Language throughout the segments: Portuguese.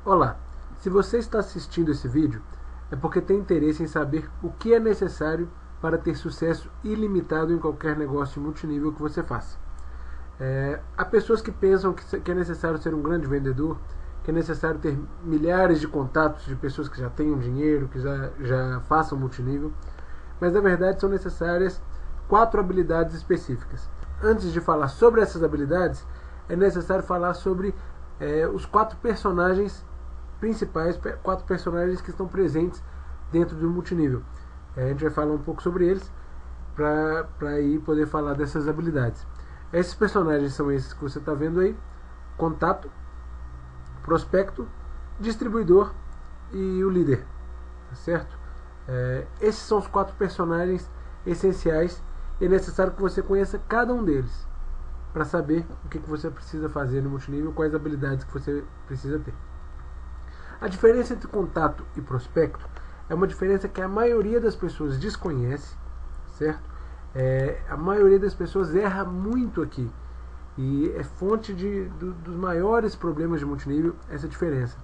Olá, se você está assistindo esse vídeo é porque tem interesse em saber o que é necessário para ter sucesso ilimitado em qualquer negócio multinível que você faça. Há pessoas que pensam que é necessário ser um grande vendedor, que é necessário ter milhares de contatos de pessoas que já tenham dinheiro, que já façam multinível, mas na verdade são necessárias 4 habilidades específicas. Antes de falar sobre essas habilidades, é necessário falar sobre os 4 personagens principais, 4 personagens que estão presentes dentro do multinível. A gente vai falar um pouco sobre eles para aí poder falar dessas habilidades. Esses personagens são esses que você está vendo aí: contato, prospecto, distribuidor e o líder, tá certo? Esses são os 4 personagens essenciais e é necessário que você conheça cada um deles para saber o que você precisa fazer no multinível, quais habilidades que você precisa ter. A diferença entre contato e prospecto é uma diferença que a maioria das pessoas desconhece, certo? A maioria das pessoas erra muito aqui e é fonte dos maiores problemas de multinível essa diferença.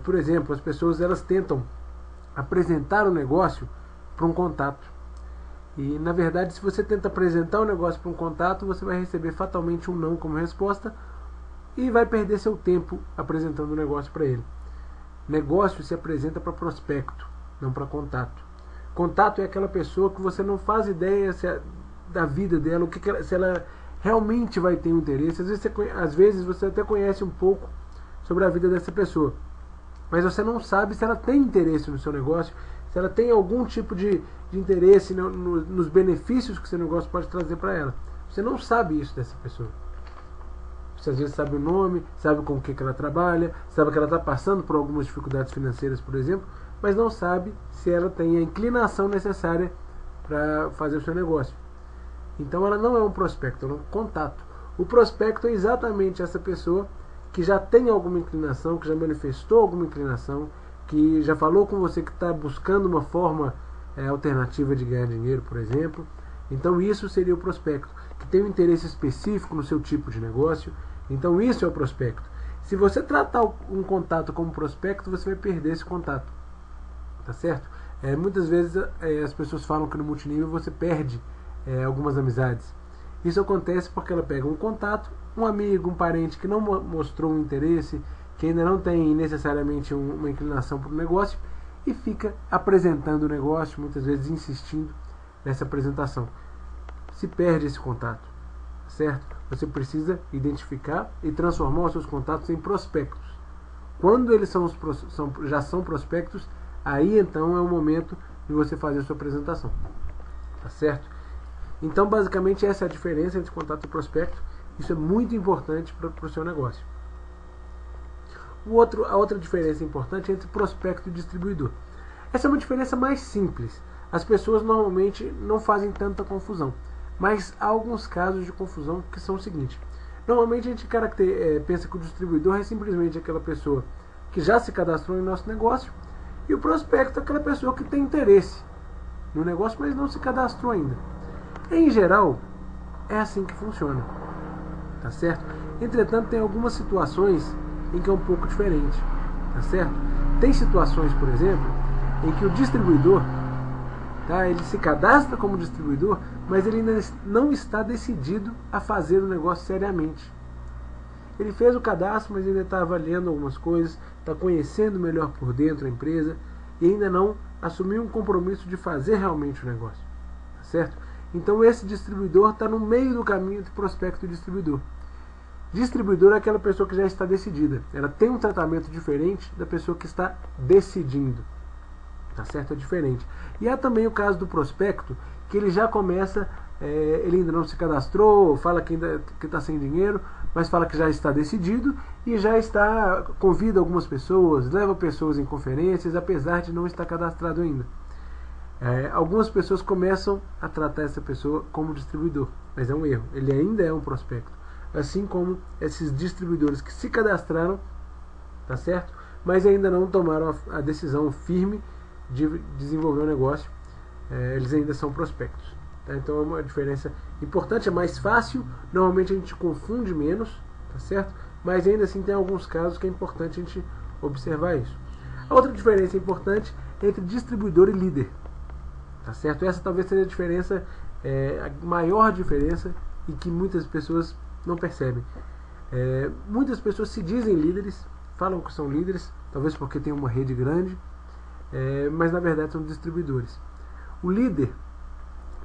Por exemplo, as pessoas elas tentam apresentar o negócio para um contato e, na verdade, se você tenta apresentar o negócio para um contato, você vai receber fatalmente um não como resposta e vai perder seu tempo apresentando o negócio para ele. Negócio se apresenta para prospecto, não para contato. Contato é aquela pessoa que você não faz ideia da vida dela, se ela realmente vai ter um interesse. Às vezes você até conhece um pouco sobre a vida dessa pessoa, mas você não sabe se ela tem interesse no seu negócio, se ela tem algum tipo de interesse nos benefícios que seu negócio pode trazer para ela. Você não sabe isso dessa pessoa. Você às vezes sabe o nome, sabe com o que ela trabalha, sabe que ela está passando por algumas dificuldades financeiras, por exemplo, mas não sabe se ela tem a inclinação necessária para fazer o seu negócio. Então ela não é um prospecto, ela é um contato. O prospecto é exatamente essa pessoa que já tem alguma inclinação, que já manifestou alguma inclinação, que já falou com você que está buscando uma forma alternativa de ganhar dinheiro, por exemplo. Então isso seria o prospecto, que tem um interesse específico no seu tipo de negócio. Então isso é o prospecto. Se você tratar um contato como prospecto, você vai perder esse contato, tá certo? Muitas vezes as pessoas falam que no multinível você perde algumas amizades. Isso acontece porque ela pega um contato, um amigo, um parente que não mostrou um interesse, que ainda não tem necessariamente uma inclinação para o negócio, e fica apresentando o negócio, muitas vezes insistindo nessa apresentação. Se perde esse contato, certo? Você precisa identificar e transformar os seus contatos em prospectos. Quando eles já são prospectos, aí então é o momento de você fazer a sua apresentação, tá certo? Então basicamente essa é a diferença entre contato e prospecto. Isso é muito importante para o seu negócio. A outra diferença importante é entre prospecto e distribuidor. Essa é uma diferença mais simples. As pessoas normalmente não fazem tanta confusão, mas há alguns casos de confusão que são o seguinte. Normalmente a gente pensa que o distribuidor é simplesmente aquela pessoa que já se cadastrou em nosso negócio, e o prospecto é aquela pessoa que tem interesse no negócio, mas não se cadastrou ainda. Em geral, é assim que funciona, tá certo? Entretanto, tem algumas situações em que é um pouco diferente, tá certo? Tem situações, por exemplo, em que o distribuidor, ele se cadastra como distribuidor, mas ele ainda não está decidido a fazer o negócio seriamente. Ele fez o cadastro, mas ainda está avaliando algumas coisas, está conhecendo melhor por dentro a empresa e ainda não assumiu um compromisso de fazer realmente o negócio, tá certo? Então esse distribuidor está no meio do caminho entre prospecto e distribuidor. Distribuidor é aquela pessoa que já está decidida. Ela tem um tratamento diferente da pessoa que está decidindo. Tá certo? É diferente. E há também o caso do prospecto, que ele já começa, ele ainda não se cadastrou, fala que está sem dinheiro, mas fala que já está decidido e já convida algumas pessoas, leva pessoas em conferências, apesar de não estar cadastrado ainda. Algumas pessoas começam a tratar essa pessoa como distribuidor, mas é um erro. Ele ainda é um prospecto. Assim como esses distribuidores que se cadastraram, tá certo? Mas ainda não tomaram a decisão firme de desenvolver o negócio, eles ainda são prospectos, tá? Então é uma diferença importante, é mais fácil, normalmente a gente confunde menos, tá certo? Mas ainda assim tem alguns casos que é importante a gente observar isso. A outra diferença importante é entre distribuidor e líder. Tá certo? Essa talvez seja a diferença, a maior diferença, e que muitas pessoas não percebem. Muitas pessoas se dizem líderes, falam que são líderes, talvez porque tem uma rede grande, mas na verdade são distribuidores. O líder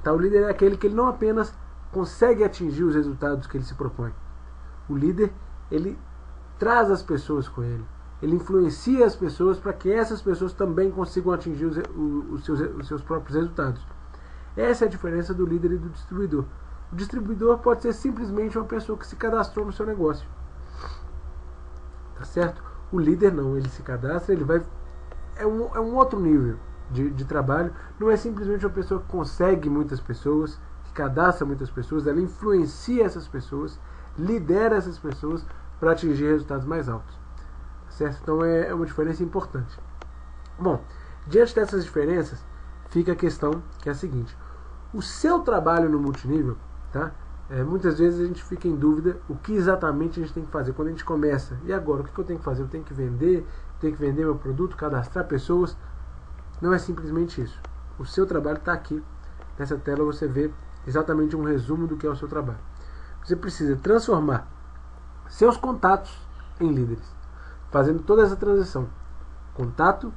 é aquele que ele não apenas consegue atingir os resultados que ele se propõe. O líder, ele traz as pessoas com ele. Ele influencia as pessoas para que essas pessoas também consigam atingir os seus próprios resultados. Essa é a diferença do líder e do distribuidor. O distribuidor pode ser simplesmente uma pessoa que se cadastrou no seu negócio. Tá certo? O líder não, ele se cadastra, ele vai... É um outro nível de trabalho. Não é simplesmente uma pessoa que consegue muitas pessoas, que cadastra muitas pessoas, ela influencia essas pessoas, lidera essas pessoas para atingir resultados mais altos. Certo? Então é uma diferença importante. Bom, diante dessas diferenças, fica a questão que é a seguinte: o seu trabalho no multinível, tá? Muitas vezes a gente fica em dúvida o que exatamente a gente tem que fazer quando a gente começa. E agora, o que eu tenho que fazer? Eu tenho que vender meu produto, cadastrar pessoas. Não é simplesmente isso. O seu trabalho está aqui. Nessa tela você vê exatamente um resumo do que é o seu trabalho. Você precisa transformar seus contatos em líderes, fazendo toda essa transição. Contato,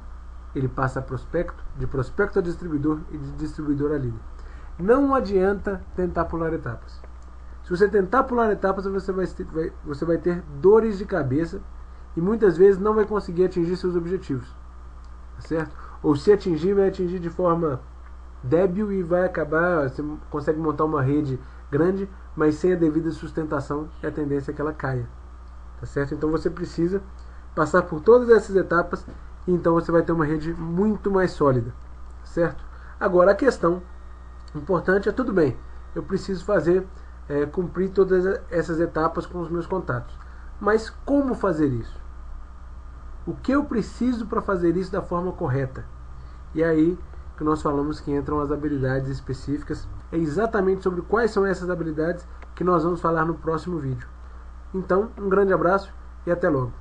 ele passa a prospecto, de prospecto a distribuidor e de distribuidor a líder. Não adianta tentar pular etapas. Se você tentar pular etapas, você vai ter dores de cabeça e muitas vezes não vai conseguir atingir seus objetivos. Tá certo? Ou se atingir, vai atingir de forma débil e vai acabar... Você consegue montar uma rede grande, mas sem a devida sustentação, e a tendência é que ela caia. Tá certo? Então você precisa passar por todas essas etapas e então você vai ter uma rede muito mais sólida. Certo? Agora a questão importante é, tudo bem, eu preciso cumprir todas essas etapas com os meus contatos. Mas como fazer isso? O que eu preciso para fazer isso da forma correta? E aí que nós falamos que entram as habilidades específicas. É exatamente sobre quais são essas habilidades que nós vamos falar no próximo vídeo. Então, um grande abraço e até logo.